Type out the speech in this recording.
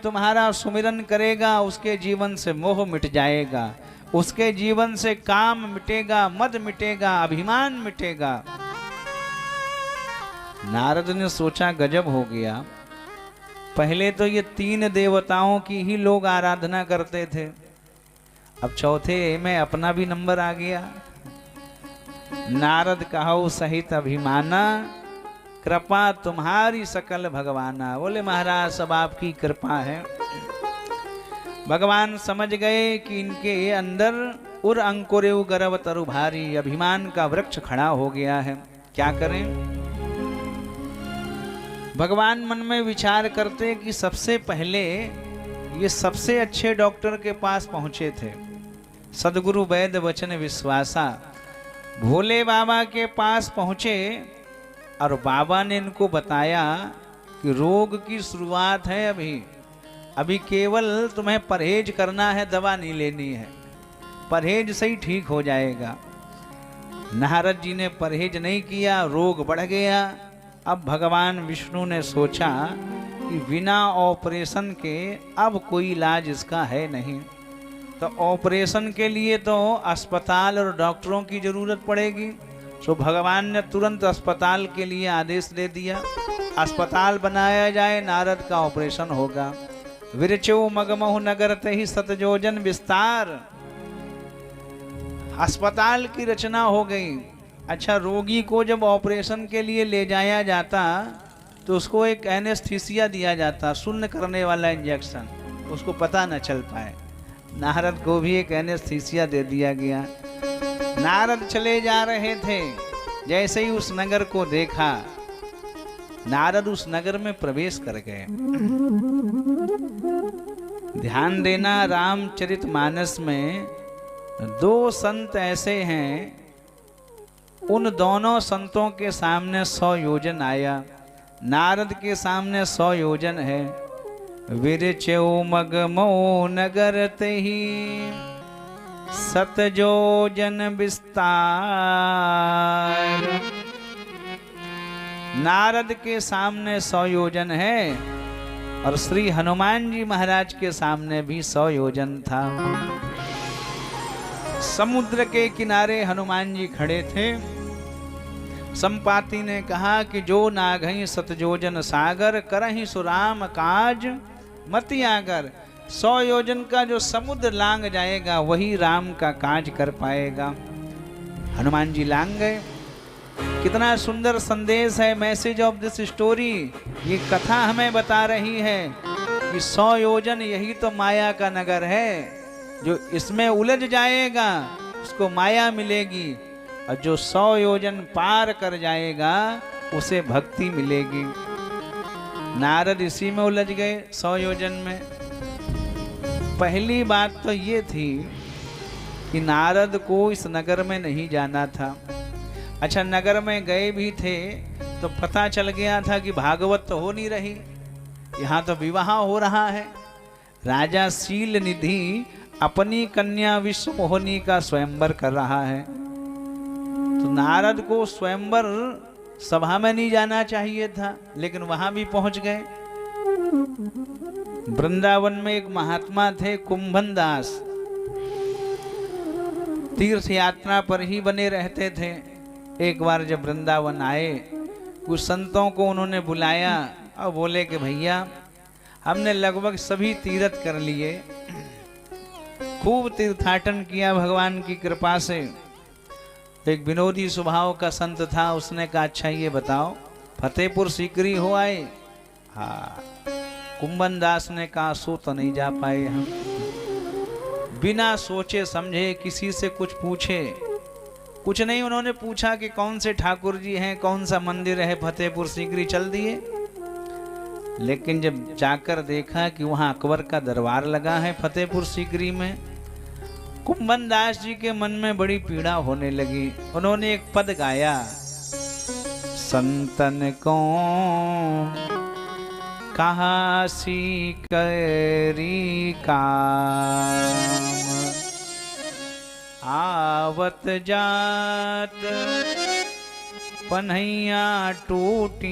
तुम्हारा सुमिरन करेगा उसके जीवन से मोह मिट जाएगा, उसके जीवन से काम मिटेगा, मद मिटेगा, अभिमान मिटेगा। नारद ने सोचा गजब हो गया, पहले तो ये 3 देवताओं की ही लोग आराधना करते थे, अब चौथे में अपना भी नंबर आ गया। नारद कहो सहित अभिमाना, कृपा तुम्हारी सकल भगवाना। बोले महाराज सब आपकी कृपा है। भगवान समझ गए कि इनके अंदर उर अंकुरेउ गर्व तरु भारी, अभिमान का वृक्ष खड़ा हो गया है, क्या करें। भगवान मन में विचार करते कि सबसे पहले ये सबसे अच्छे डॉक्टर के पास पहुंचे थे, सदगुरु वैद्य वचन विश्वासा। भोले बाबा के पास पहुंचे और बाबा ने इनको बताया कि रोग की शुरुआत है, अभी केवल तुम्हें परहेज करना है, दवा नहीं लेनी है, परहेज से ही ठीक हो जाएगा। नारद जी ने परहेज नहीं किया, रोग बढ़ गया। अब भगवान विष्णु ने सोचा कि बिना ऑपरेशन के अब कोई इलाज इसका है नहीं, तो ऑपरेशन के लिए तो अस्पताल और डॉक्टरों की जरूरत पड़ेगी। तो भगवान ने तुरंत अस्पताल के लिए आदेश दे दिया, अस्पताल बनाया जाए, नारद का ऑपरेशन होगा। विरचो मगमहु नगर तहि सतजोजन विस्तार, अस्पताल की रचना हो गई। अच्छा, रोगी को जब ऑपरेशन के लिए ले जाया जाता तो उसको एक एनेस्थीसिया दिया जाता, शून्य करने वाला इंजेक्शन, उसको पता न चल पाए। नारद को भी एक एनेस्थीसिया दे दिया गया। नारद चले जा रहे थे, जैसे ही उस नगर को देखा, नारद उस नगर में प्रवेश कर गए। ध्यान देना, रामचरितमानस में 2 संत ऐसे हैं, उन दोनों संतों के सामने 100 योजन आया, नारद के सामने 100 योजन है। विरचौ मगमो नगर तेहि सतजोजन विस्तार। नारद के सामने 100 योजन है और श्री हनुमान जी महाराज के सामने भी 100 योजन था। समुद्र के किनारे हनुमान जी खड़े थे। संपाति ने कहा कि जो नागहि सतजोजन सागर, करहि सुराम काज मति आगर। 100 योजन का जो समुद्र लांग जाएगा वही राम का काज कर पाएगा। हनुमान जी लांग गए। कितना सुंदर संदेश है, मैसेज ऑफ दिस स्टोरी। ये कथा हमें बता रही है कि 100 योजन यही तो माया का नगर है। जो इसमें उलझ जाएगा उसको माया मिलेगी, और जो 100 योजन पार कर जाएगा उसे भक्ति मिलेगी। नारद इसी में उलझ गए, 100 योजन में। पहली बात तो ये थी कि नारद को इस नगर में नहीं जाना था। अच्छा, नगर में गए भी थे तो पता चल गया था कि भागवत तो हो नहीं रही, यहाँ तो विवाह हो रहा है। राजा शील निधि अपनी कन्या विश्व मोहिनी का स्वयंवर कर रहा है, तो नारद को स्वयंवर सभा में नहीं जाना चाहिए था, लेकिन वहां भी पहुंच गए। वृंदावन में एक महात्मा थे कुंभन दास, तीर्थ यात्रा पर ही बने रहते थे। एक बार जब वृंदावन आए, कुछ संतों को उन्होंने बुलाया और बोले कि भैया हमने लगभग सभी तीर्थ कर लिए, खूब तीर्थाटन किया भगवान की कृपा से। एक विनोदी स्वभाव का संत था, उसने कहा अच्छा ये बताओ फतेहपुर सीकरी हो आए? हाँ। कुंभन दास ने कहा सो तो नहीं जा पाए हम। बिना सोचे समझे किसी से कुछ पूछे कुछ नहीं, उन्होंने पूछा कि कौन से ठाकुर जी हैं, कौन सा मंदिर है फतेहपुर सीकरी, चल दिए। लेकिन जब जाकर देखा कि वहां अकबर का दरबार लगा है फतेहपुर सीकरी में, कुंभन दास जी के मन में बड़ी पीड़ा होने लगी। उन्होंने एक पद गाया, संतन को कहा सीकरी काम, आवत जात पन्हैया टूटी,